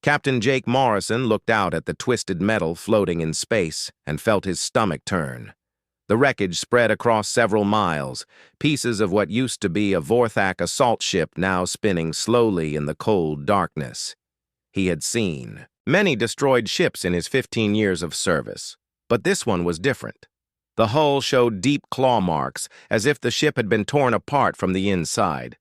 Captain Jake Morrison looked out at the twisted metal floating in space and felt his stomach turn. The wreckage spread across several miles, pieces of what used to be a Vorthak assault ship now spinning slowly in the cold darkness. He had seen many destroyed ships in his 15 years of service, but this one was different. The hull showed deep claw marks, as if the ship had been torn apart from the inside.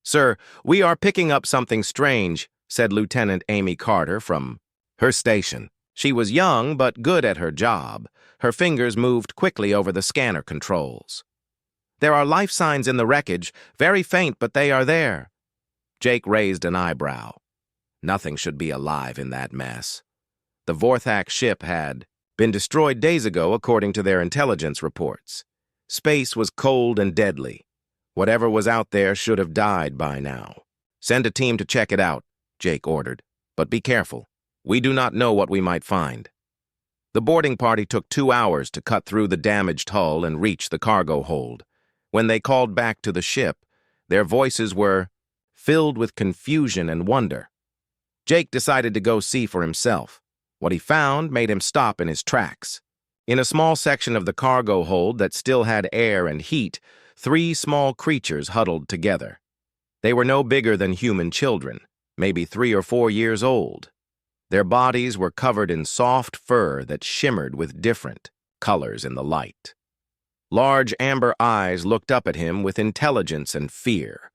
"Sir, we are picking up something strange," said Lieutenant Amy Carter from her station. She was young but good at her job. Her fingers moved quickly over the scanner controls. "There are life signs in the wreckage, very faint, but they are there." Jake raised an eyebrow. Nothing should be alive in that mess. The Vorthak ship had been destroyed days ago, according to their intelligence reports. Space was cold and deadly. Whatever was out there should have died by now. "Send a team to check it out," Jake ordered. "But be careful. We do not know what we might find." The boarding party took 2 hours to cut through the damaged hull and reach the cargo hold. When they called back to the ship, their voices were filled with confusion and wonder. Jake decided to go see for himself. What he found made him stop in his tracks. In a small section of the cargo hold that still had air and heat, 3 small creatures huddled together. They were no bigger than human children, maybe 3 or 4 years old. Their bodies were covered in soft fur that shimmered with different colors in the light. Large amber eyes looked up at him with intelligence and fear.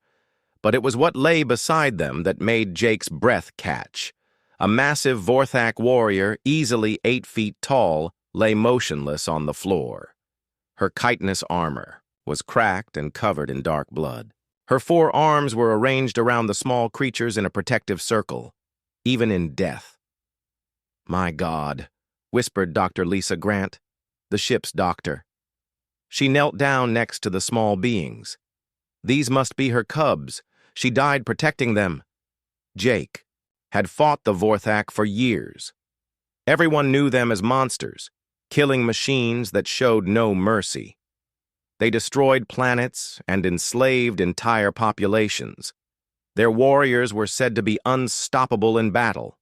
But it was what lay beside them that made Jake's breath catch. A massive Vorthak warrior, easily 8 feet tall, lay motionless on the floor. Her chitinous armor was cracked and covered in dark blood. Her 4 arms were arranged around the small creatures in a protective circle, even in death. "My God," whispered Dr. Lisa Grant, the ship's doctor. She knelt down next to the small beings. These must be her cubs. She died protecting them. Jake had fought the Vorthak for years. Everyone knew them as monsters, killing machines that showed no mercy. They destroyed planets and enslaved entire populations. Their warriors were said to be unstoppable in battle.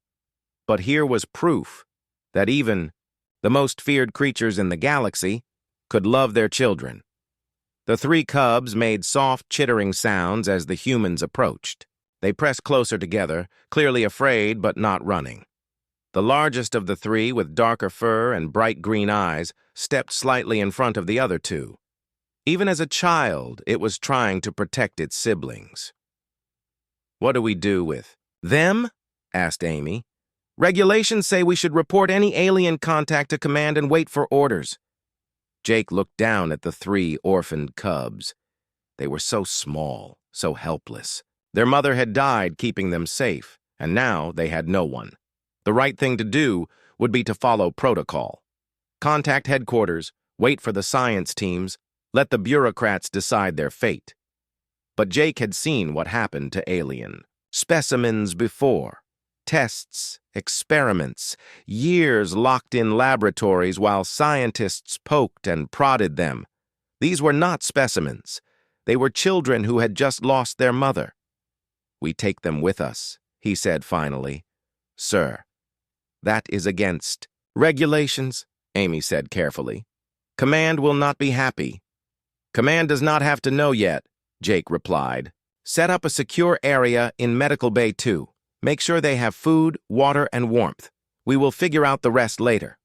But here was proof that even the most feared creatures in the galaxy could love their children. The 3 cubs made soft, chittering sounds as the humans approached. They pressed closer together, clearly afraid but not running. The largest of the 3, with darker fur and bright green eyes, stepped slightly in front of the other 2. Even as a child, it was trying to protect its siblings. "What do we do with them?" asked Amy. "Regulations say we should report any alien contact to command and wait for orders." Jake looked down at the 3 orphaned cubs. They were so small, so helpless. Their mother had died keeping them safe, and now they had no one. The right thing to do would be to follow protocol. Contact headquarters, wait for the science teams, let the bureaucrats decide their fate. But Jake had seen what happened to alien specimens before. Tests, experiments, years locked in laboratories while scientists poked and prodded them. These were not specimens. They were children who had just lost their mother. "We take them with us," he said finally. "Sir, that is against regulations," Amy said carefully. "Command will not be happy." "Command does not have to know yet," Jake replied. "Set up a secure area in Medical Bay 2. Make sure they have food, water, and warmth. We will figure out the rest later."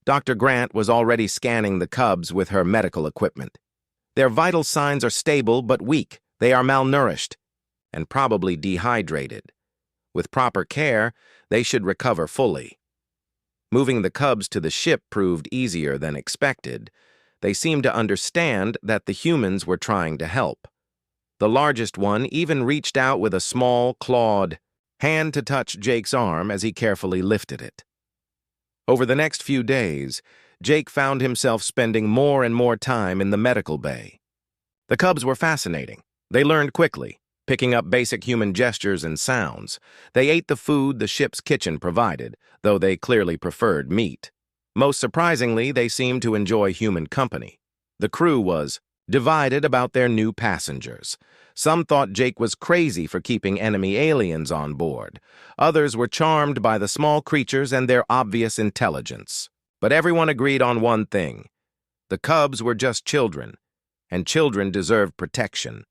Dr. Grant was already scanning the cubs with her medical equipment. "Their vital signs are stable but weak. They are malnourished and probably dehydrated. With proper care, they should recover fully." Moving the cubs to the ship proved easier than expected. They seemed to understand that the humans were trying to help. The largest one even reached out with a small, clawed hand to touch Jake's arm as he carefully lifted it. Over the next few days, Jake found himself spending more and more time in the medical bay. The cubs were fascinating. They learned quickly, picking up basic human gestures and sounds. They ate the food the ship's kitchen provided, though they clearly preferred meat. Most surprisingly, they seemed to enjoy human company. The crew was divided about their new passengers. Some thought Jake was crazy for keeping enemy aliens on board. Others were charmed by the small creatures and their obvious intelligence. But everyone agreed on one thing. The cubs were just children, and children deserve protection.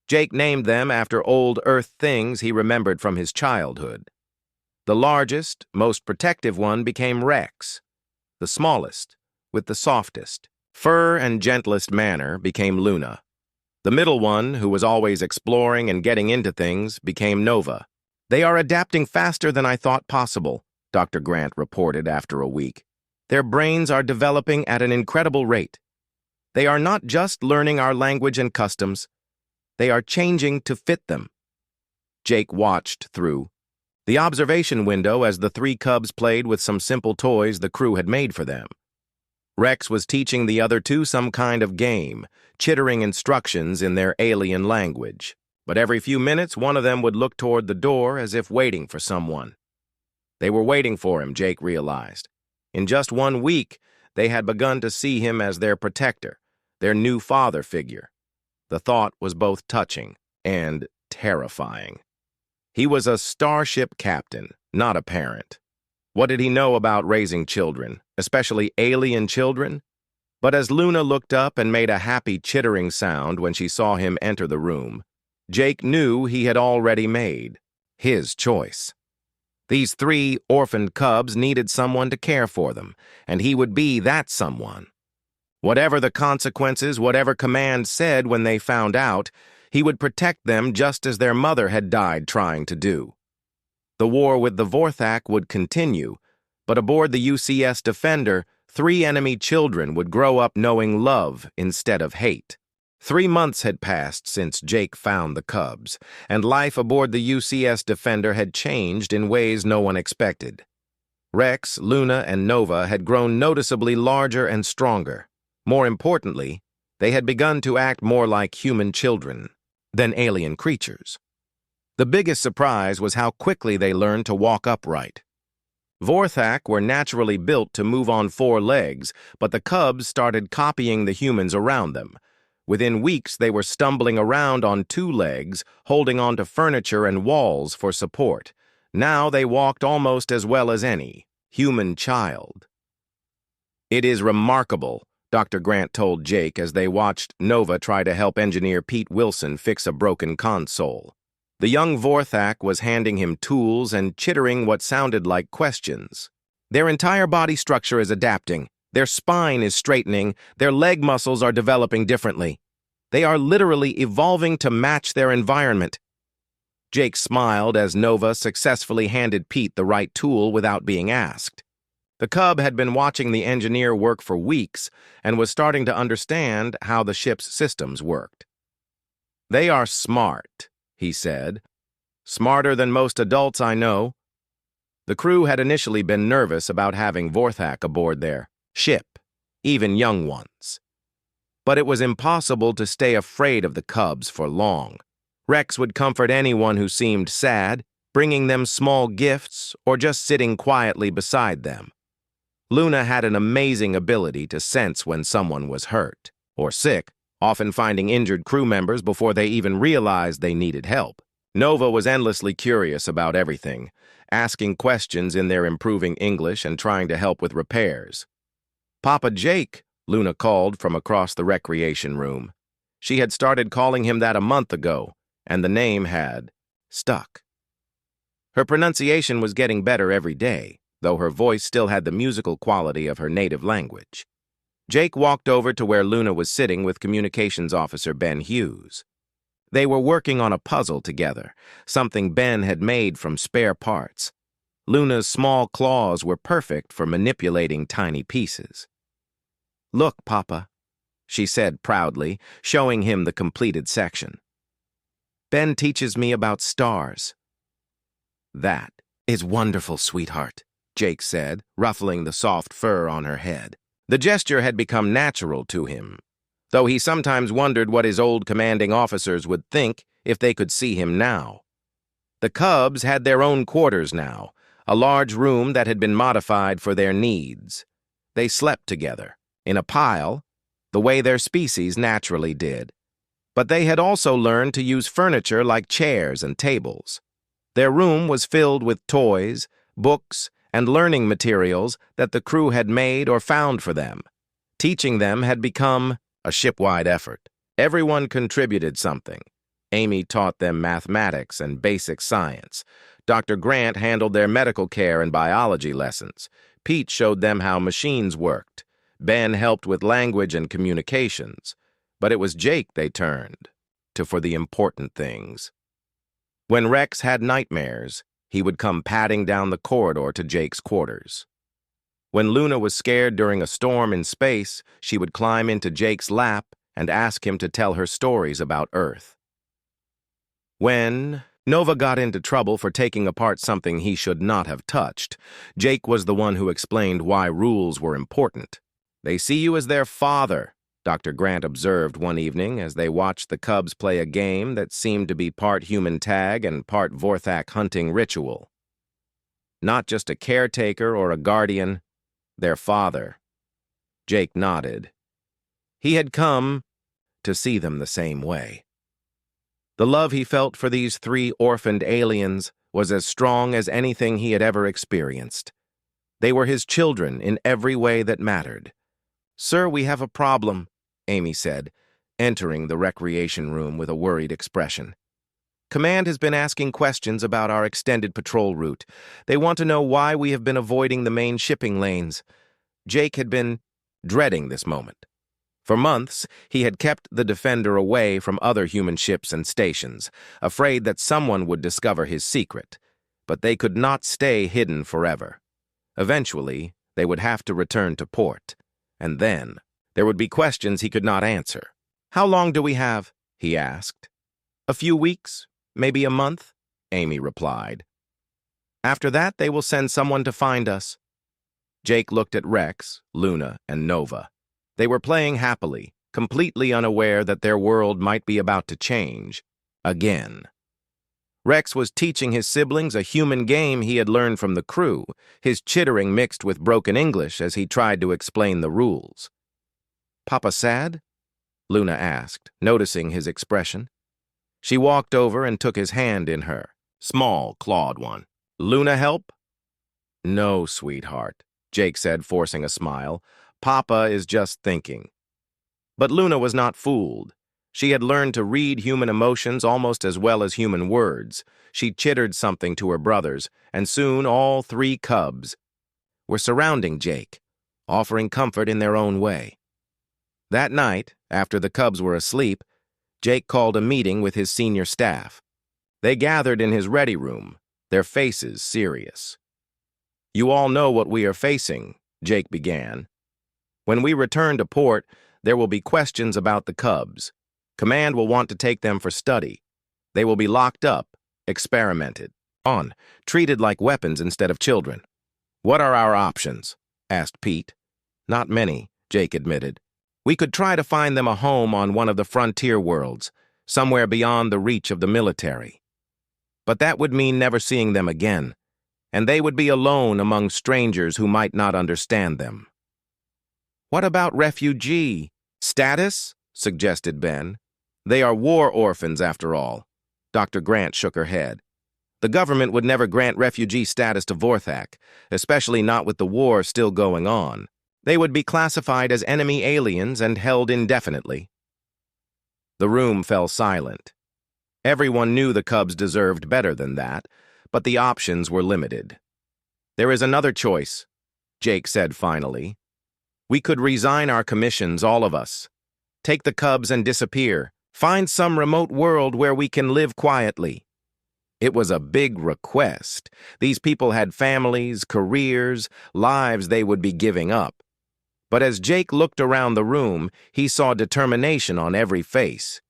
Jake named them after old Earth things he remembered from his childhood. The largest, most protective one became Rex. The smallest, with the softest fur and gentlest manner, became Luna. The middle one, who was always exploring and getting into things, became Nova. "They are adapting faster than I thought possible," Dr. Grant reported after a week. "Their brains are developing at an incredible rate. They are not just learning our language and customs. They are changing to fit them." Jake watched through the observation window as the three cubs played with some simple toys the crew had made for them. Rex was teaching the other two some kind of game, chittering instructions in their alien language. But every few minutes, one of them would look toward the door as if waiting for someone. They were waiting for him, Jake realized. In just 1 week, they had begun to see him as their protector, their new father figure. The thought was both touching and terrifying. He was a starship captain, not a parent. What did he know about raising children, especially alien children? But as Luna looked up and made a happy chittering sound when she saw him enter the room, Jake knew he had already made his choice. These 3 orphaned cubs needed someone to care for them, and he would be that someone. Whatever the consequences, whatever command said when they found out, he would protect them just as their mother had died trying to do. The war with the Vorthak would continue, but aboard the UCS Defender, 3 enemy children would grow up knowing love instead of hate. 3 months had passed since Jake found the cubs, and life aboard the UCS Defender had changed in ways no one expected. Rex, Luna, and Nova had grown noticeably larger and stronger. More importantly, they had begun to act more like human children than alien creatures. The biggest surprise was how quickly they learned to walk upright. Vorthak were naturally built to move on 4 legs, but the cubs started copying the humans around them. Within weeks, they were stumbling around on 2 legs, holding onto furniture and walls for support. Now they walked almost as well as any human child. "It is remarkable," Dr. Grant told Jake as they watched Nova try to help engineer Pete Wilson fix a broken console. The young Vorthak was handing him tools and chittering what sounded like questions. "Their entire body structure is adapting. Their spine is straightening. Their leg muscles are developing differently. They are literally evolving to match their environment." Jake smiled as Nova successfully handed Pete the right tool without being asked. The cub had been watching the engineer work for weeks and was starting to understand how the ship's systems worked. "They are smart," he said. "Smarter than most adults I know." The crew had initially been nervous about having Vorthak aboard their ship, even young ones. But it was impossible to stay afraid of the cubs for long. Rex would comfort anyone who seemed sad, bringing them small gifts or just sitting quietly beside them. Luna had an amazing ability to sense when someone was hurt or sick, often finding injured crew members before they even realized they needed help. Nova was endlessly curious about everything, asking questions in their improving English and trying to help with repairs. "Papa Jake," Luna called from across the recreation room. She had started calling him that a month ago, and the name had stuck. Her pronunciation was getting better every day, though her voice still had the musical quality of her native language. Jake walked over to where Luna was sitting with Communications Officer Ben Hughes. They were working on a puzzle together, something Ben had made from spare parts. Luna's small claws were perfect for manipulating tiny pieces. "Look, Papa," she said proudly, showing him the completed section. "Ben teaches me about stars." "That is wonderful, sweetheart," Jake said, ruffling the soft fur on her head. The gesture had become natural to him, though he sometimes wondered what his old commanding officers would think if they could see him now. The cubs had their own quarters now, a large room that had been modified for their needs. They slept together, in a pile, the way their species naturally did. But they had also learned to use furniture like chairs and tables. Their room was filled with toys, books, and learning materials that the crew had made or found for them. Teaching them had become a ship-wide effort. Everyone contributed something. Amy taught them mathematics and basic science. Dr. Grant handled their medical care and biology lessons. Pete showed them how machines worked. Ben helped with language and communications. But it was Jake they turned to for the important things. When Rex had nightmares, he would come padding down the corridor to Jake's quarters. When Luna was scared during a storm in space, she would climb into Jake's lap and ask him to tell her stories about Earth. When Nova got into trouble for taking apart something he should not have touched, Jake was the one who explained why rules were important. "They see you as their father," Dr. Grant observed one evening as they watched the Cubs play a game that seemed to be part human tag and part Vorthak hunting ritual. Not just a caretaker or a guardian, their father. Jake nodded. He had come to see them the same way. The love he felt for these 3 orphaned aliens was as strong as anything he had ever experienced. They were his children in every way that mattered. "Sir, we have a problem," Amy said, entering the recreation room with a worried expression. "Command has been asking questions about our extended patrol route. They want to know why we have been avoiding the main shipping lanes." Jake had been dreading this moment. For months, he had kept the Defender away from other human ships and stations, afraid that someone would discover his secret. But they could not stay hidden forever. Eventually, they would have to return to port. And then, there would be questions he could not answer. "How long do we have?" he asked. "A few weeks, maybe a month," Amy replied. "After that, they will send someone to find us." Jake looked at Rex, Luna, and Nova. They were playing happily, completely unaware that their world might be about to change. Again. Rex was teaching his siblings a human game he had learned from the crew, his chittering mixed with broken English as he tried to explain the rules. "Papa sad?" Luna asked, noticing his expression. She walked over and took his hand in her, small, clawed one. "Luna help?" "No, sweetheart," Jake said, forcing a smile. "Papa is just thinking." But Luna was not fooled. She had learned to read human emotions almost as well as human words. She chittered something to her brothers, and soon all 3 cubs were surrounding Jake, offering comfort in their own way. That night, after the cubs were asleep, Jake called a meeting with his senior staff. They gathered in his ready room, their faces serious. "You all know what we are facing," Jake began. "When we return to port, there will be questions about the Cubs. Command will want to take them for study. They will be locked up, experimented on, treated like weapons instead of children." "What are our options?" asked Pete. "Not many," Jake admitted. "We could try to find them a home on one of the frontier worlds, somewhere beyond the reach of the military. But that would mean never seeing them again, and they would be alone among strangers who might not understand them." "What about refugee status?" suggested Ben. "They are war orphans, after all." Dr. Grant shook her head. "The government would never grant refugee status to Vorthak, especially not with the war still going on. They would be classified as enemy aliens and held indefinitely." The room fell silent. Everyone knew the Cubs deserved better than that, but the options were limited. "There is another choice," Jake said finally. "We could resign our commissions, all of us. Take the Cubs and disappear. Find some remote world where we can live quietly." It was a big request. These people had families, careers, lives they would be giving up. But as Jake looked around the room, he saw determination on every face.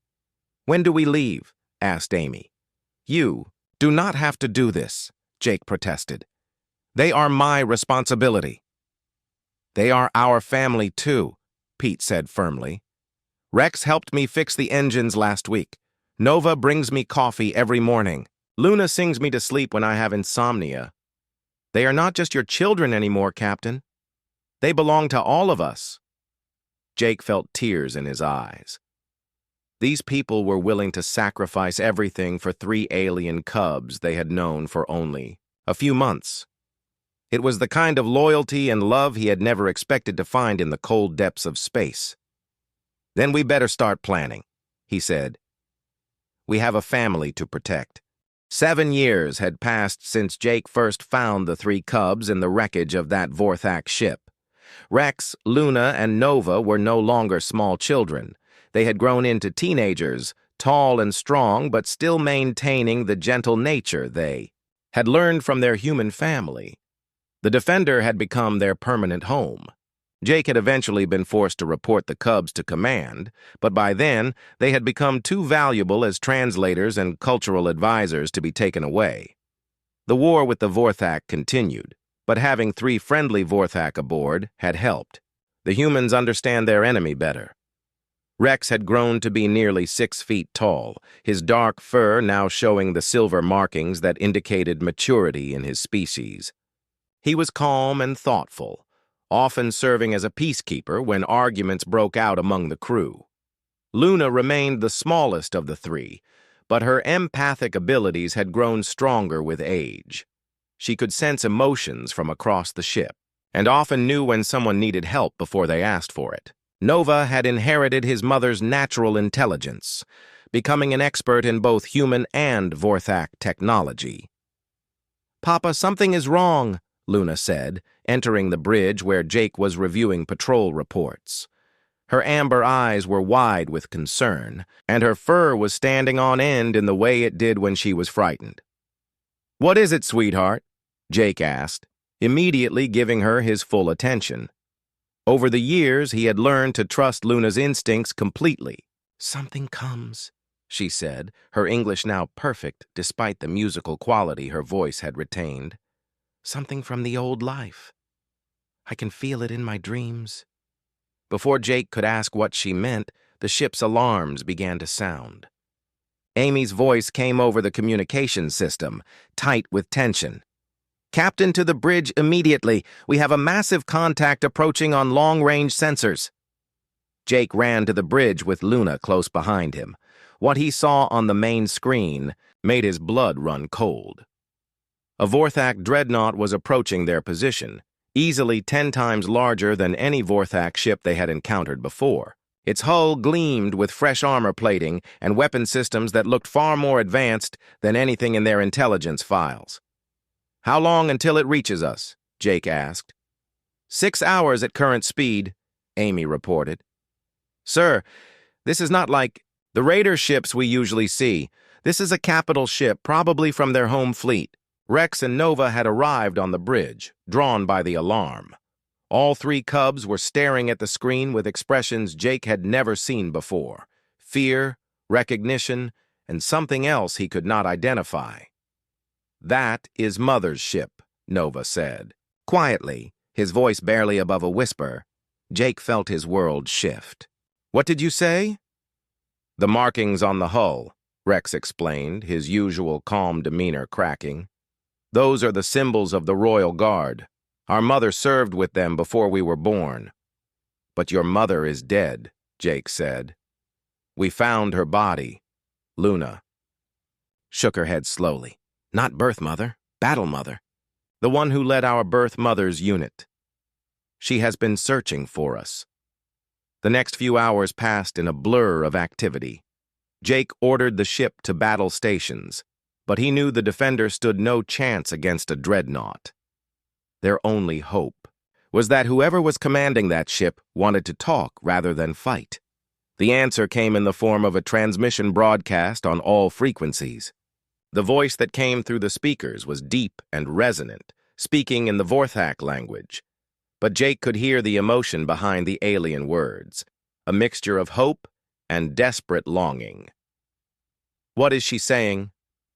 "When do we leave?" asked Amy. "You do not have to do this," Jake protested. "They are my responsibility." "They are our family, too," Pete said firmly. "Rex helped me fix the engines last week. Nova brings me coffee every morning. Luna sings me to sleep when I have insomnia. They are not just your children anymore, Captain. They belong to all of us." Jake felt tears in his eyes. These people were willing to sacrifice everything for 3 alien cubs they had known for only a few months. It was the kind of loyalty and love he had never expected to find in the cold depths of space. "Then we better start planning," he said. "We have a family to protect." 7 years had passed since Jake first found the 3 cubs in the wreckage of that Vorthak ship. Rex, Luna, and Nova were no longer small children. They had grown into teenagers, tall and strong, but still maintaining the gentle nature they had learned from their human family. The Defender had become their permanent home. Jake had eventually been forced to report the cubs to command, but by then they had become too valuable as translators and cultural advisors to be taken away. The war with the Vorthak continued, but having 3 friendly Vorthak aboard had helped. The humans understand their enemy better. Rex had grown to be nearly 6 feet tall, his dark fur now showing the silver markings that indicated maturity in his species. He was calm and thoughtful, often serving as a peacekeeper when arguments broke out among the crew. Luna remained the smallest of the 3, but her empathic abilities had grown stronger with age. She could sense emotions from across the ship, and often knew when someone needed help before they asked for it. Nova had inherited his mother's natural intelligence, becoming an expert in both human and Vorthak technology. "Papa, something is wrong," Luna said, entering the bridge where Jake was reviewing patrol reports. Her amber eyes were wide with concern, and her fur was standing on end in the way it did when she was frightened. "What is it, sweetheart?" Jake asked, immediately giving her his full attention. Over the years, he had learned to trust Luna's instincts completely. "Something comes," she said, her English now perfect despite the musical quality her voice had retained. "Something from the old life. I can feel it in my dreams." Before Jake could ask what she meant, the ship's alarms began to sound. Amy's voice came over the communication system, tight with tension. "Captain, to the bridge immediately. We have a massive contact approaching on long-range sensors." Jake ran to the bridge with Luna close behind him. What he saw on the main screen made his blood run cold. A Vorthak dreadnought was approaching their position, easily 10 times larger than any Vorthak ship they had encountered before. Its hull gleamed with fresh armor plating and weapon systems that looked far more advanced than anything in their intelligence files. "How long until it reaches us?" Jake asked. 6 hours at current speed," Amy reported. "Sir, this is not like the raider ships we usually see. This is a capital ship, probably from their home fleet." Rex and Nova had arrived on the bridge, drawn by the alarm. All 3 cubs were staring at the screen with expressions Jake had never seen before: fear, recognition, and something else he could not identify. "That is Mother's ship," Nova said. Quietly, his voice barely above a whisper, Jake felt his world shift. "What did you say?" "The markings on the hull," Rex explained, his usual calm demeanor cracking. "Those are the symbols of the Royal Guard. Our mother served with them before we were born." "But your mother is dead," Jake said. "We found her body." Luna shook her head slowly. "Not birth mother, battle mother. The one who led our birth mother's unit. She has been searching for us." The next few hours passed in a blur of activity. Jake ordered the ship to battle stations, but he knew the Defender stood no chance against a dreadnought. Their only hope was that whoever was commanding that ship wanted to talk rather than fight. The answer came in the form of a transmission broadcast on all frequencies. The voice that came through the speakers was deep and resonant, speaking in the Vorthak language. But Jake could hear the emotion behind the alien words, a mixture of hope and desperate longing. "What is she saying?"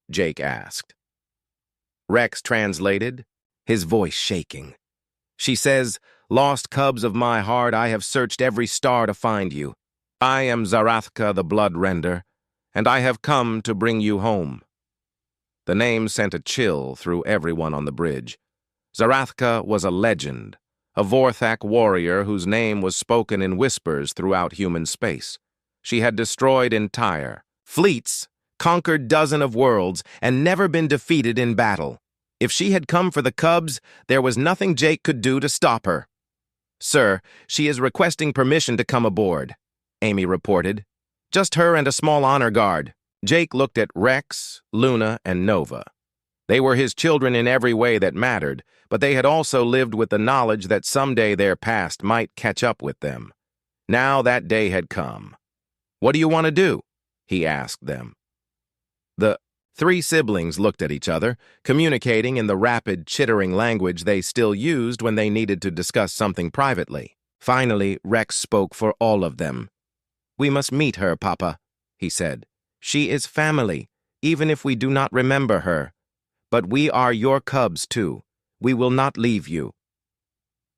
Jake asked. Rex translated, his voice shaking. "She says, 'Lost cubs of my heart, I have searched every star to find you. I am Zarathka the Bloodrender, and I have come to bring you home.'" The name sent a chill through everyone on the bridge. Zarathka was a legend, a Vorthak warrior whose name was spoken in whispers throughout human space. She had destroyed entire fleets, conquered dozens of worlds, and never been defeated in battle. If she had come for the cubs, there was nothing Jake could do to stop her. "Sir, she is requesting permission to come aboard," Amy reported. "Just her and a small honor guard." Jake looked at Rex, Luna, and Nova. They were his children in every way that mattered, but they had also lived with the knowledge that someday their past might catch up with them. Now that day had come. "What do you want to do?" he asked them. The three siblings looked at each other, communicating in the rapid, chittering language they still used when they needed to discuss something privately. Finally, Rex spoke for all of them. "We must meet her, Papa," he said. "She is family, even if we do not remember her. But we are your cubs, too. We will not leave you."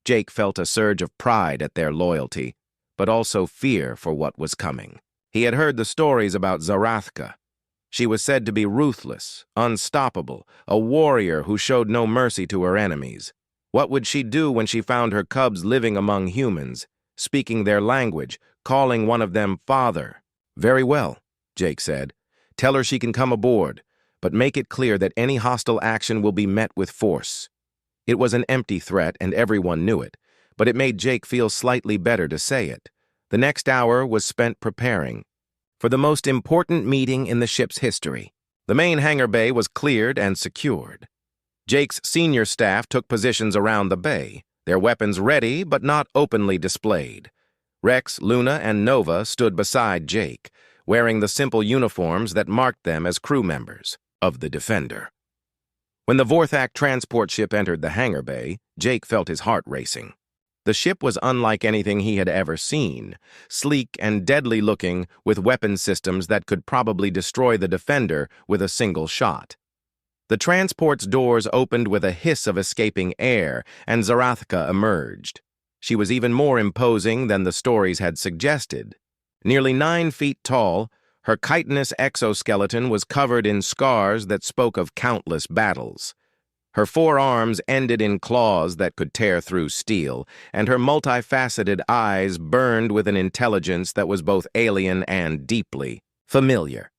Jake felt a surge of pride at their loyalty, but also fear for what was coming. He had heard the stories about Zarathka. She was said to be ruthless, unstoppable, a warrior who showed no mercy to her enemies. What would she do when she found her cubs living among humans, speaking their language, calling one of them father? "Very well," Jake said. "Tell her she can come aboard, but make it clear that any hostile action will be met with force." It was an empty threat, and everyone knew it, but it made Jake feel slightly better to say it. The next hour was spent preparing for the most important meeting in the ship's history. The main hangar bay was cleared and secured. Jake's senior staff took positions around the bay, their weapons ready but not openly displayed. Rex, Luna, and Nova stood beside Jake, wearing the simple uniforms that marked them as crew members of the Defender. When the Vorthak transport ship entered the hangar bay, Jake felt his heart racing. The ship was unlike anything he had ever seen, sleek and deadly-looking, with weapon systems that could probably destroy the Defender with a single shot. The transport's doors opened with a hiss of escaping air, and Zarathka emerged. She was even more imposing than the stories had suggested. Nearly 9 feet tall, her chitinous exoskeleton was covered in scars that spoke of countless battles. Her 4 arms ended in claws that could tear through steel, and her multifaceted eyes burned with an intelligence that was both alien and deeply familiar.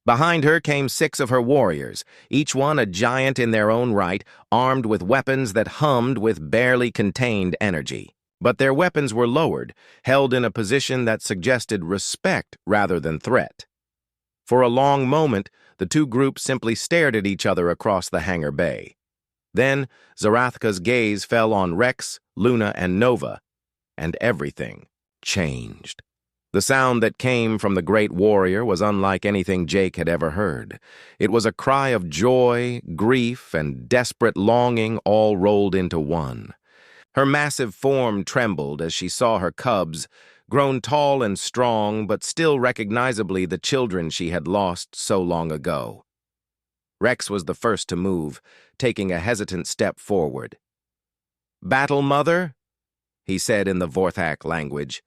Behind her came 6 of her warriors, each one a giant in their own right, armed with weapons that hummed with barely contained energy. But their weapons were lowered, held in a position that suggested respect rather than threat. For a long moment, the two groups simply stared at each other across the hangar bay. Then, Zarathka's gaze fell on Rex, Luna, and Nova, and everything changed. The sound that came from the great warrior was unlike anything Jake had ever heard. It was a cry of joy, grief, and desperate longing all rolled into one. Her massive form trembled as she saw her cubs, grown tall and strong, but still recognizably the children she had lost so long ago. Rex was the first to move, taking a hesitant step forward. "Battle Mother?" he said in the Vorthak language.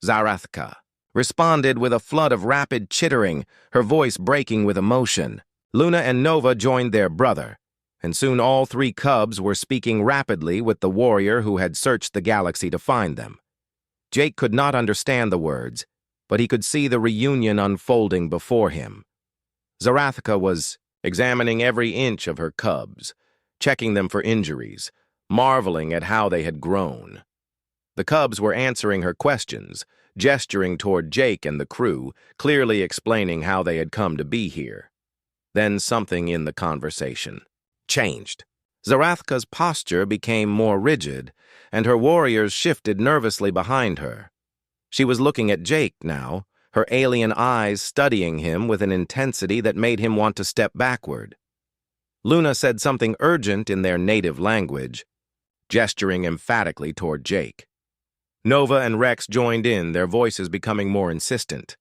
Zarathka responded with a flood of rapid chittering, her voice breaking with emotion. Luna and Nova joined their brother, and soon all 3 cubs were speaking rapidly with the warrior who had searched the galaxy to find them. Jake could not understand the words, but he could see the reunion unfolding before him. Zarathka was examining every inch of her cubs, checking them for injuries, marveling at how they had grown. The cubs were answering her questions, gesturing toward Jake and the crew, clearly explaining how they had come to be here. Then something in the conversation changed. Zarathka's posture became more rigid, and her warriors shifted nervously behind her. She was looking at Jake now, her alien eyes studying him with an intensity that made him want to step backward. Luna said something urgent in their native language, gesturing emphatically toward Jake. Nova and Rex joined in, their voices becoming more insistent.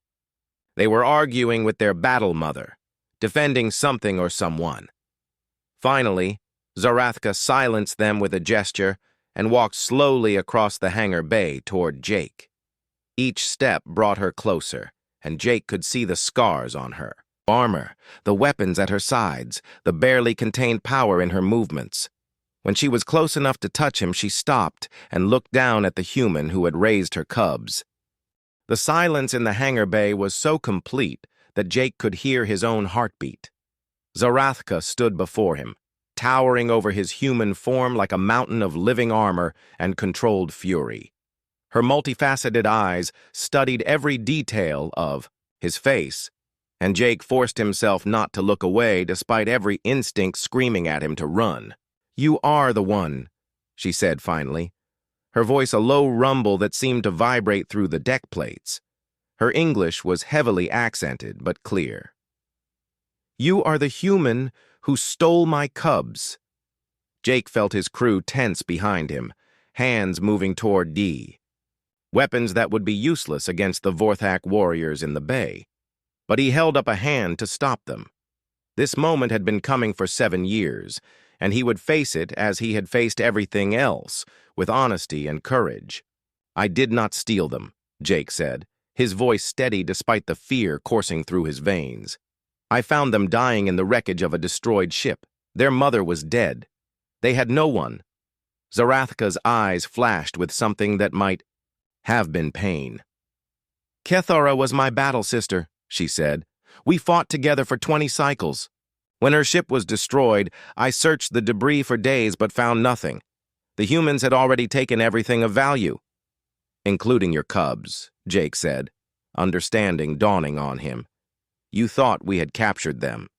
They were arguing with their battle mother, defending something or someone. Finally, Zarathka silenced them with a gesture and walked slowly across the hangar bay toward Jake. Each step brought her closer, and Jake could see the scars on her armor, the weapons at her sides, the barely contained power in her movements. When she was close enough to touch him, she stopped and looked down at the human who had raised her cubs. The silence in the hangar bay was so complete that Jake could hear his own heartbeat. Zarathka stood before him, towering over his human form like a mountain of living armor and controlled fury. Her multifaceted eyes studied every detail of his face, and Jake forced himself not to look away despite every instinct screaming at him to run. "You are the one," she said finally, her voice a low rumble that seemed to vibrate through the deck plates. Her English was heavily accented but clear. "You are the human who stole my cubs." Jake felt his crew tense behind him, hands moving toward D. Weapons that would be useless against the Vorthak warriors in the bay. But he held up a hand to stop them. This moment had been coming for 7 years, and he would face it as he had faced everything else, with honesty and courage. "I did not steal them," Jake said, his voice steady despite the fear coursing through his veins. "I found them dying in the wreckage of a destroyed ship. Their mother was dead. They had no one." Zarathka's eyes flashed with something that might have been pain. "Kethara was my battle sister," she said. "We fought together for 20 cycles. When her ship was destroyed, I searched the debris for days but found nothing. The humans had already taken everything of value." "Including your cubs," Jake said, understanding dawning on him. "You thought we had captured them.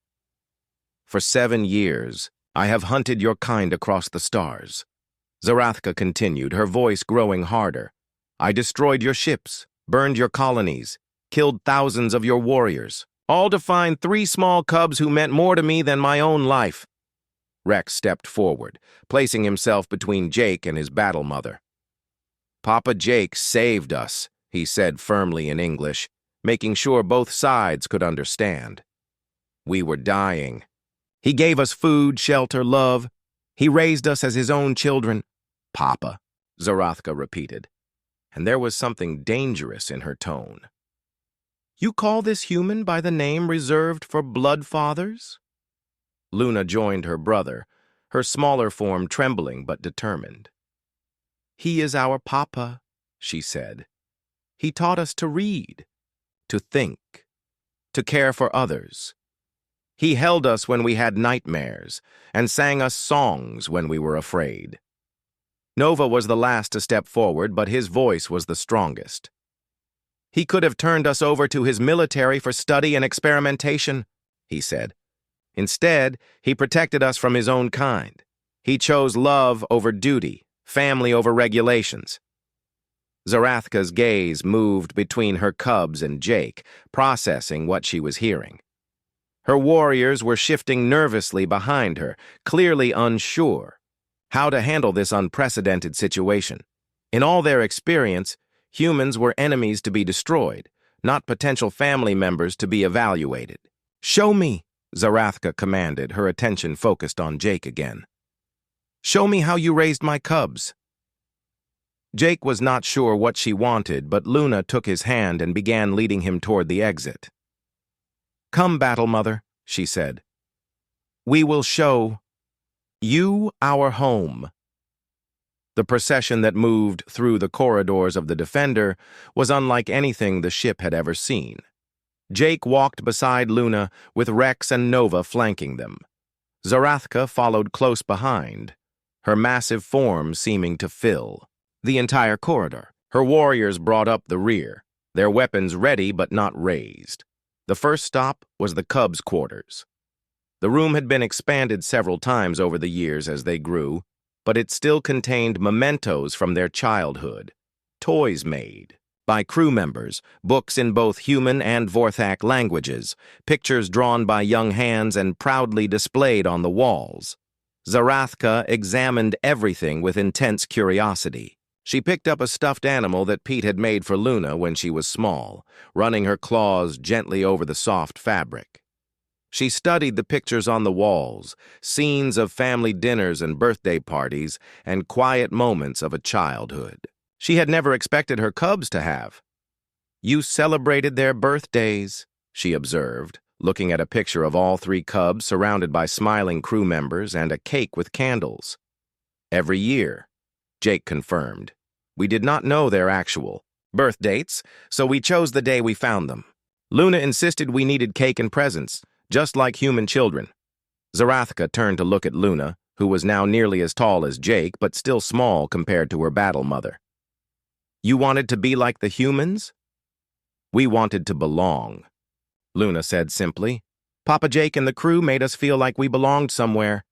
For 7 years, I have hunted your kind across the stars." Zarathka continued, her voice growing harder. "I destroyed your ships, burned your colonies, killed thousands of your warriors, all to find 3 small cubs who meant more to me than my own life." Rex stepped forward, placing himself between Jake and his battle mother. "Papa Jake saved us," he said firmly in English, making sure both sides could understand. "We were dying. He gave us food, shelter, love. He raised us as his own children." "Papa," Zarathka repeated, and there was something dangerous in her tone. "You call this human by the name reserved for blood fathers?" Luna joined her brother, her smaller form trembling but determined. "He is our papa," she said. "He taught us to read, to think, to care for others. He held us when we had nightmares and sang us songs when we were afraid." Nova was the last to step forward, but his voice was the strongest. "He could have turned us over to his military for study and experimentation," he said. "Instead, he protected us from his own kind. He chose love over duty, family over regulations." Zarathka's gaze moved between her cubs and Jake, processing what she was hearing. Her warriors were shifting nervously behind her, clearly unsure how to handle this unprecedented situation. In all their experience, humans were enemies to be destroyed, not potential family members to be evaluated. "Show me," Zarathka commanded, her attention focused on Jake again. "Show me how you raised my cubs." Jake was not sure what she wanted, but Luna took his hand and began leading him toward the exit. "Come, Battle Mother," she said. "We will show you our home." The procession that moved through the corridors of the Defender was unlike anything the ship had ever seen. Jake walked beside Luna, with Rex and Nova flanking them. Zarathka followed close behind, her massive form seeming to fill the entire corridor. Her warriors brought up the rear, their weapons ready but not raised. The first stop was the Cubs' quarters. The room had been expanded several times over the years as they grew, but it still contained mementos from their childhood, toys made by crew members, books in both human and Vorthak languages, pictures drawn by young hands and proudly displayed on the walls. Zarathka examined everything with intense curiosity. She picked up a stuffed animal that Pete had made for Luna when she was small, running her claws gently over the soft fabric. She studied the pictures on the walls, scenes of family dinners and birthday parties, and quiet moments of a childhood she had never expected her cubs to have. "You celebrated their birthdays," she observed, looking at a picture of all 3 cubs surrounded by smiling crew members and a cake with candles. Every year, Jake confirmed. We did not know their actual birth dates, so we chose the day we found them. Luna insisted we needed cake and presents, just like human children. Zarathka turned to look at Luna, who was now nearly as tall as Jake, but still small compared to her battle mother. You wanted to be like the humans? We wanted to belong, Luna said simply. Papa Jake and the crew made us feel like we belonged somewhere.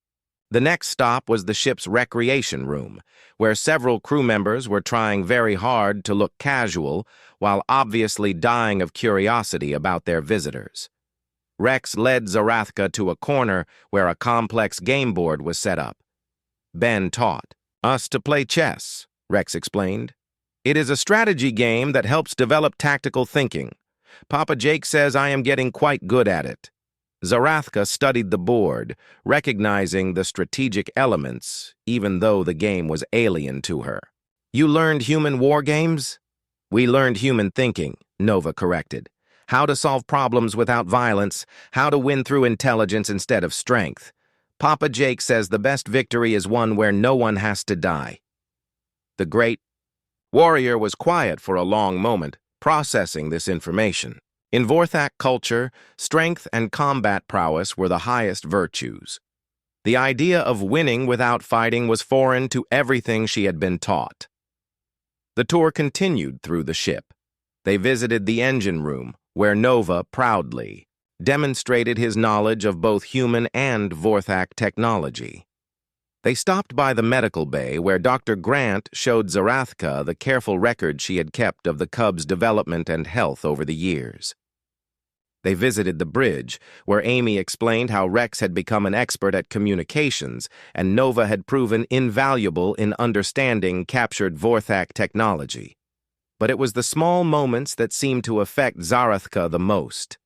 The next stop was the ship's recreation room, where several crew members were trying very hard to look casual while obviously dying of curiosity about their visitors. Rex led Zarathka to a corner where a complex game board was set up. Ben taught us to play chess, Rex explained. It is a strategy game that helps develop tactical thinking. Papa Jake says I am getting quite good at it. Zarathka studied the board, recognizing the strategic elements, even though the game was alien to her. You learned human war games? We learned human thinking, Nova corrected. How to solve problems without violence, how to win through intelligence instead of strength. Papa Jake says the best victory is one where no one has to die. The great warrior was quiet for a long moment, processing this information. In Vorthak culture, strength and combat prowess were the highest virtues. The idea of winning without fighting was foreign to everything she had been taught. The tour continued through the ship. They visited the engine room, where Nova proudly demonstrated his knowledge of both human and Vorthak technology. They stopped by the medical bay, where Dr. Grant showed Zarathka the careful record she had kept of the cub's development and health over the years. They visited the bridge, where Amy explained how Rex had become an expert at communications, and Nova had proven invaluable in understanding captured Vorthak technology. But it was the small moments that seemed to affect Zarathka the most.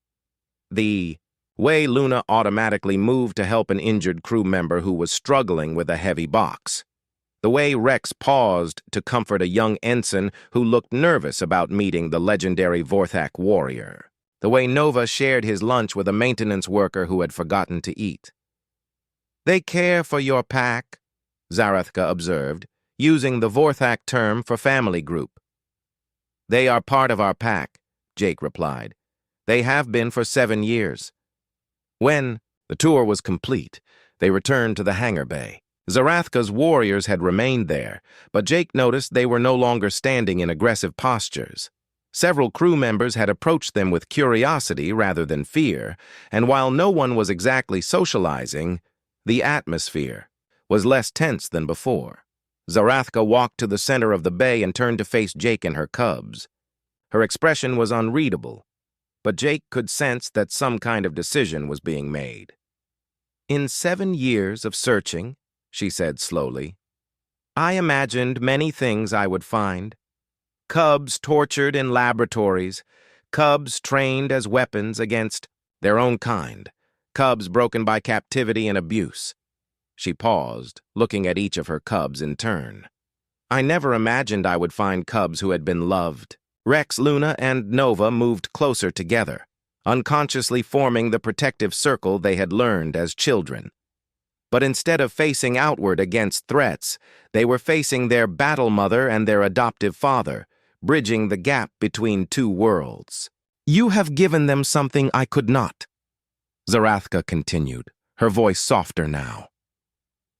The way Luna automatically moved to help an injured crew member who was struggling with a heavy box. The way Rex paused to comfort a young ensign who looked nervous about meeting the legendary Vorthak warrior. The way Nova shared his lunch with a maintenance worker who had forgotten to eat. They care for your pack, Zarathka observed, using the Vorthak term for family group. They are part of our pack, Jake replied. They have been for 7 years. When the tour was complete, they returned to the hangar bay. Zarathka's warriors had remained there, but Jake noticed they were no longer standing in aggressive postures. Several crew members had approached them with curiosity rather than fear, and while no one was exactly socializing, the atmosphere was less tense than before. Zarathka walked to the center of the bay and turned to face Jake and her cubs. Her expression was unreadable, but Jake could sense that some kind of decision was being made. In 7 years of searching, she said slowly, I imagined many things I would find. Cubs tortured in laboratories, cubs trained as weapons against their own kind, cubs broken by captivity and abuse. She paused, looking at each of her cubs in turn. I never imagined I would find cubs who had been loved. Rex, Luna, and Nova moved closer together, unconsciously forming the protective circle they had learned as children. But instead of facing outward against threats, they were facing their battle mother and their adoptive father, bridging the gap between two worlds. You have given them something I could not, Zarathka continued, her voice softer now.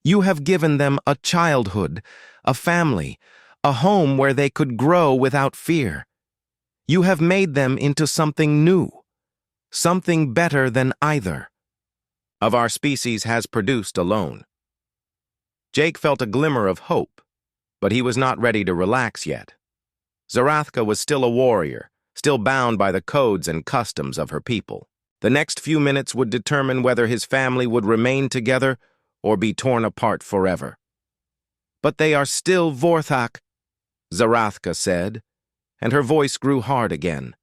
You have given them a childhood, a family, a home where they could grow without fear. You have made them into something new, something better than either of our species has produced alone. Jake felt a glimmer of hope, but he was not ready to relax yet. Zarathka was still a warrior, still bound by the codes and customs of her people. The next few minutes would determine whether his family would remain together or be torn apart forever. But they are still Vorthak, Zarathka said, and her voice grew hard again.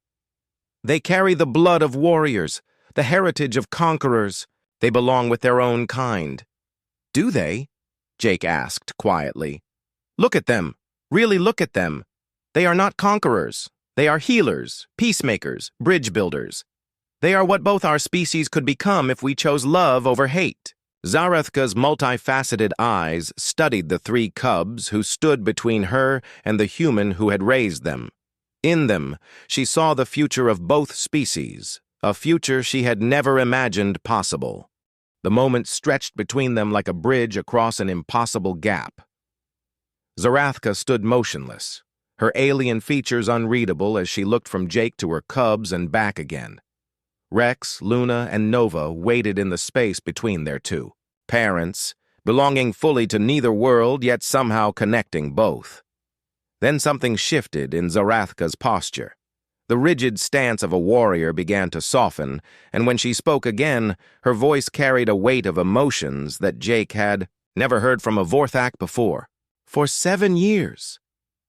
They carry the blood of warriors, the heritage of conquerors. They belong with their own kind. Do they? Jake asked quietly. Look at them. Really look at them. They are not conquerors. They are healers, peacemakers, bridge builders. They are what both our species could become if we chose love over hate. Zarathka's multifaceted eyes studied the three cubs who stood between her and the human who had raised them. In them, she saw the future of both species, a future she had never imagined possible. The moment stretched between them like a bridge across an impossible gap. Zarathka stood motionless, her alien features unreadable as she looked from Jake to her cubs and back again. Rex, Luna, and Nova waited in the space between their two. Parents, belonging fully to neither world, yet somehow connecting both. Then something shifted in Zarathka's posture. The rigid stance of a warrior began to soften, and when she spoke again, her voice carried a weight of emotions that Jake had never heard from a Vorthak before. "For 7 years,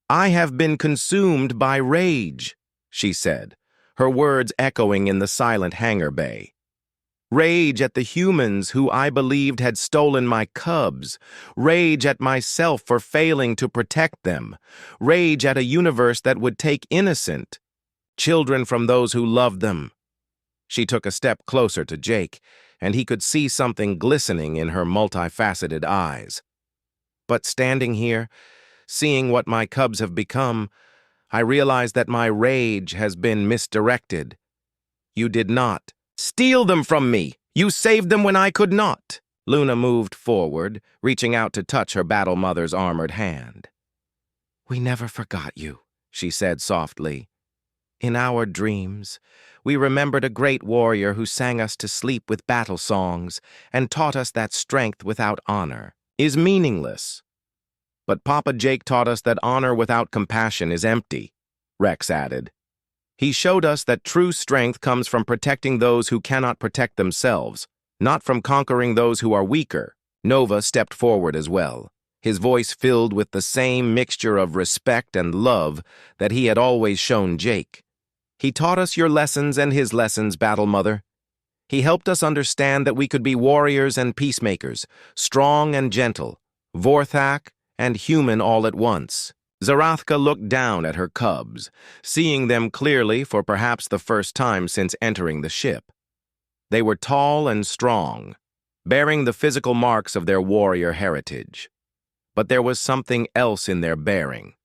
I have been consumed by rage," she said, her words echoing in the silent hangar bay. "Rage at the humans who I believed had stolen my cubs. Rage at myself for failing to protect them. Rage at a universe that would take innocent children from those who loved them." She took a step closer to Jake, and he could see something glistening in her multifaceted eyes. "But standing here, seeing what my cubs have become, I realize that my rage has been misdirected. You did not steal them from me. You saved them when I could not." Luna moved forward, reaching out to touch her battle mother's armored hand. "We never forgot you," she said softly. "In our dreams, we remembered a great warrior who sang us to sleep with battle songs and taught us that strength without honor is meaningless. But Papa Jake taught us that honor without compassion is empty," Rex added. "He showed us that true strength comes from protecting those who cannot protect themselves, not from conquering those who are weaker." Nova stepped forward as well, his voice filled with the same mixture of respect and love that he had always shown Jake. "He taught us your lessons and his lessons, Battle Mother. He helped us understand that we could be warriors and peacemakers, strong and gentle, Vorthak and human all at once." Zarathka looked down at her cubs, seeing them clearly for perhaps the first time since entering the ship. They were tall and strong, bearing the physical marks of their warrior heritage. But there was something else in their bearing,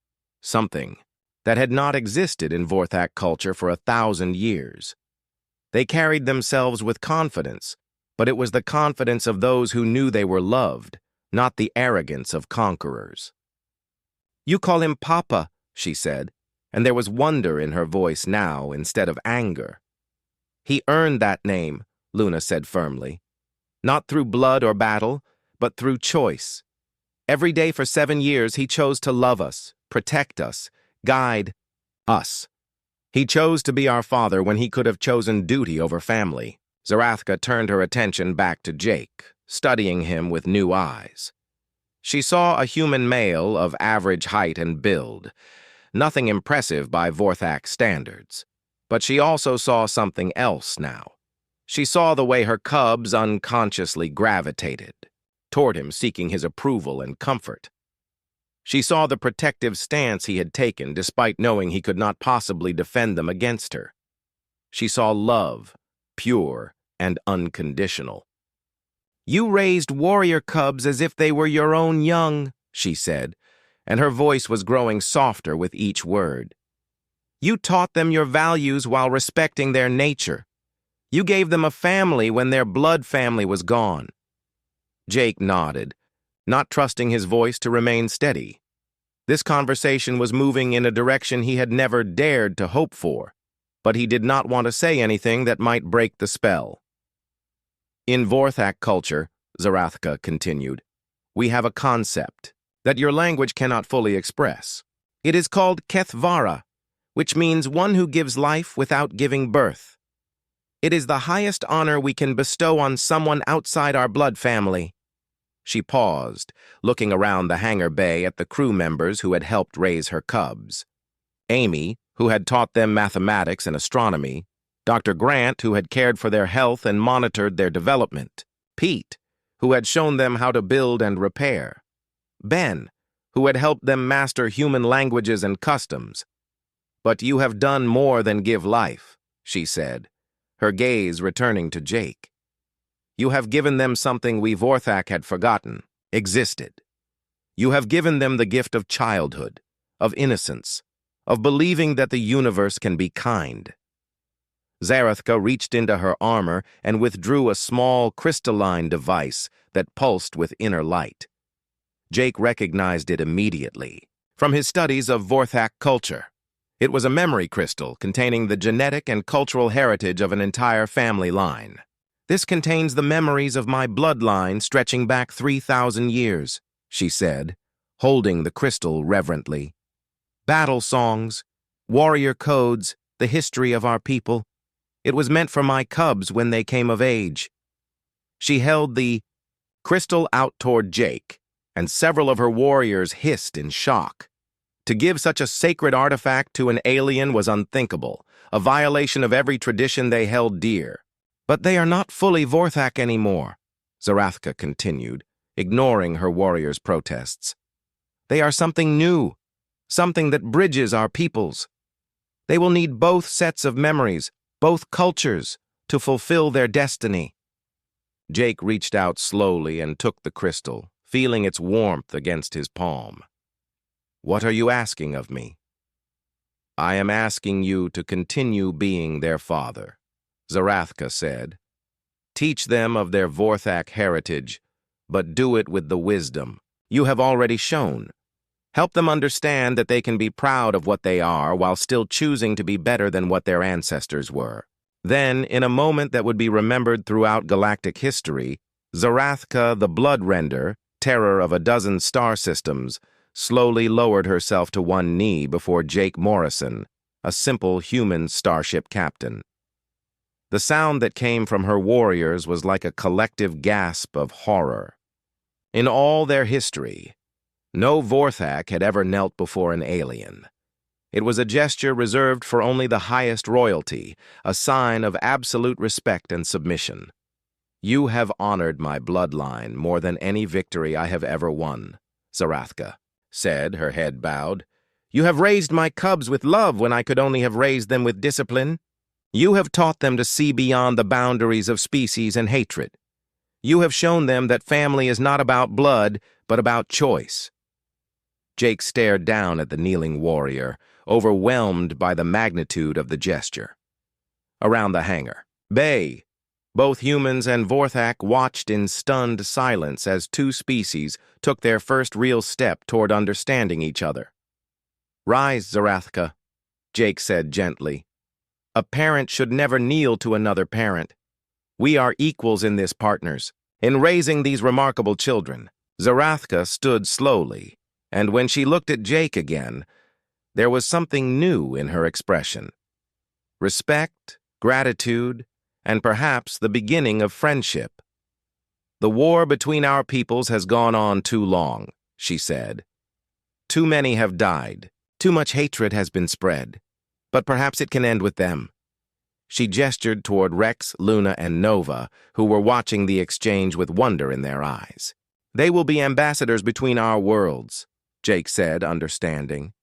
something that had not existed in Vorthak culture for 1,000 years. They carried themselves with confidence, but it was the confidence of those who knew they were loved, not the arrogance of conquerors. "You call him Papa," she said, and there was wonder in her voice now instead of anger. "He earned that name," Luna said firmly. "Not through blood or battle, but through choice. Every day for 7 years he chose to love us, protect us, guide us. He chose to be our father when he could have chosen duty over family." Zarathka turned her attention back to Jake, studying him with new eyes. She saw a human male of average height and build, nothing impressive by Vorthak standards. But she also saw something else now. She saw the way her cubs unconsciously gravitated toward him, seeking his approval and comfort. She saw the protective stance he had taken despite knowing he could not possibly defend them against her. She saw love, pure and unconditional. "You raised warrior cubs as if they were your own young," she said, and her voice was growing softer with each word. "You taught them your values while respecting their nature. You gave them a family when their blood family was gone." Jake nodded, not trusting his voice to remain steady. This conversation was moving in a direction he had never dared to hope for, but he did not want to say anything that might break the spell. "In Vorthak culture," Zarathka continued, "we have a concept that your language cannot fully express. It is called Kethvara, which means one who gives life without giving birth. It is the highest honor we can bestow on someone outside our blood family." She paused, looking around the hangar bay at the crew members who had helped raise her cubs. Amy, who had taught them mathematics and astronomy, Dr. Grant, who had cared for their health and monitored their development, Pete, who had shown them how to build and repair, Ben, who had helped them master human languages and customs. "But you have done more than give life," she said, her gaze returning to Jake. You have given them something we Vorthak had forgotten, existed. You have given them the gift of childhood, of innocence, of believing that the universe can be kind. Zarathka reached into her armor and withdrew a small crystalline device that pulsed with inner light. Jake recognized it immediately, from his studies of Vorthak culture. It was a memory crystal containing the genetic and cultural heritage of an entire family line. This contains the memories of my bloodline stretching back 3,000 years, she said, holding the crystal reverently. Battle songs, warrior codes, the history of our people. It was meant for my cubs when they came of age. She held the crystal out toward Jake, and several of her warriors hissed in shock. To give such a sacred artifact to an alien was unthinkable, a violation of every tradition they held dear. But they are not fully Vorthak anymore, Zarathka continued, ignoring her warriors' protests. They are something new, something that bridges our peoples. They will need both sets of memories, both cultures, to fulfill their destiny. Jake reached out slowly and took the crystal, feeling its warmth against his palm. What are you asking of me? I am asking you to continue being their father, Zarathka said. Teach them of their Vorthak heritage, but do it with the wisdom you have already shown. Help them understand that they can be proud of what they are while still choosing to be better than what their ancestors were. Then, in a moment that would be remembered throughout galactic history, Zarathka, the Bloodrender, terror of a dozen star systems, slowly lowered herself to one knee before Jake Morrison, a simple human starship captain. The sound that came from her warriors was like a collective gasp of horror. In all their history, no Vorthak had ever knelt before an alien. It was a gesture reserved for only the highest royalty, a sign of absolute respect and submission. You have honored my bloodline more than any victory I have ever won, Zarathka said, her head bowed. You have raised my cubs with love when I could only have raised them with discipline. You have taught them to see beyond the boundaries of species and hatred. You have shown them that family is not about blood, but about choice. Jake stared down at the kneeling warrior, overwhelmed by the magnitude of the gesture. Around the hangar, both humans and Vorthak watched in stunned silence as two species took their first real step toward understanding each other. Rise, Zarathka, Jake said gently. A parent should never kneel to another parent. We are equals in this, partners. In raising these remarkable children, Zarathka stood slowly, and when she looked at Jake again, there was something new in her expression. Respect, gratitude, and perhaps the beginning of friendship. The war between our peoples has gone on too long, she said. Too many have died. Too much hatred has been spread. But perhaps it can end with them. She gestured toward Rex, Luna, and Nova, who were watching the exchange with wonder in their eyes. They will be ambassadors between our worlds, Jake said, understanding.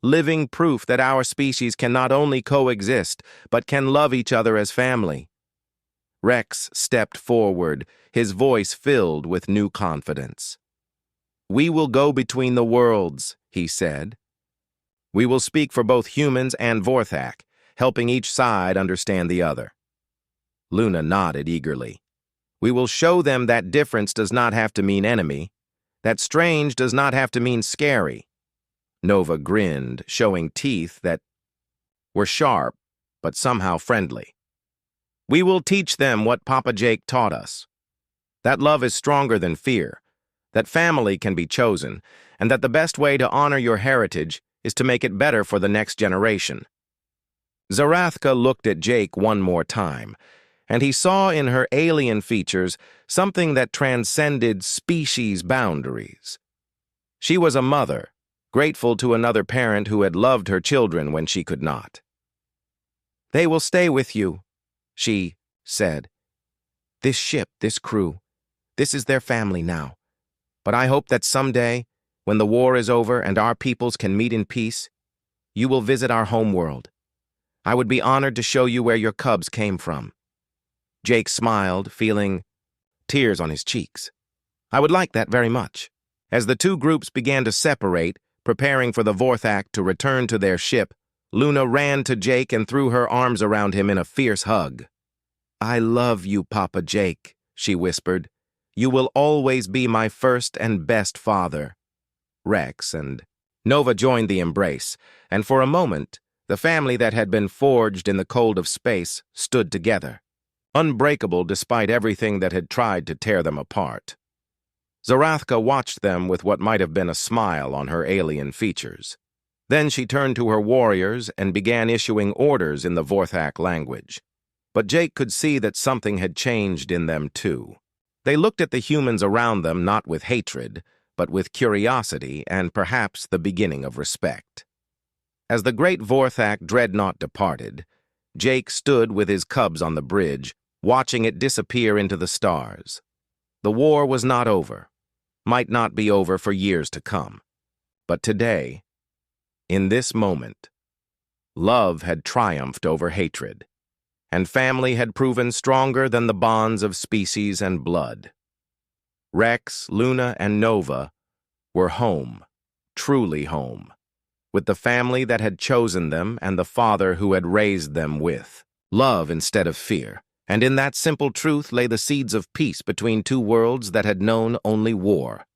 Living proof that our species can not only coexist, but can love each other as family. Rex stepped forward, his voice filled with new confidence. We will go between the worlds, he said. We will speak for both humans and Vorthak, helping each side understand the other. Luna nodded eagerly. We will show them that difference does not have to mean enemy, that strange does not have to mean scary. Nova grinned, showing teeth that were sharp, but somehow friendly. We will teach them what Papa Jake taught us. That love is stronger than fear, that family can be chosen, and that the best way to honor your heritage is to make it better for the next generation. Zarathka looked at Jake one more time, and he saw in her alien features something that transcended species boundaries. She was a mother, grateful to another parent who had loved her children when she could not. They will stay with you, she said. This ship, this crew, this is their family now. But I hope that someday, when the war is over and our peoples can meet in peace, you will visit our home world. I would be honored to show you where your cubs came from. Jake smiled, feeling tears on his cheeks. I would like that very much. As the two groups began to separate, preparing for the Vorthak to return to their ship, Luna ran to Jake and threw her arms around him in a fierce hug. I love you, Papa Jake, she whispered. You will always be my first and best father. Rex and Nova joined the embrace, and for a moment, the family that had been forged in the cold of space stood together, unbreakable despite everything that had tried to tear them apart. Zarathka watched them with what might have been a smile on her alien features. Then she turned to her warriors and began issuing orders in the Vorthak language. But Jake could see that something had changed in them too. They looked at the humans around them not with hatred, but with curiosity and perhaps the beginning of respect. As the great Vorthak dreadnought departed, Jake stood with his cubs on the bridge, watching it disappear into the stars. The war was not over, might not be over for years to come. But today, in this moment, love had triumphed over hatred, and family had proven stronger than the bonds of species and blood. Rex, Luna, and Nova were home, truly home, with the family that had chosen them and the father who had raised them with love instead of fear. And in that simple truth lay the seeds of peace between two worlds that had known only war.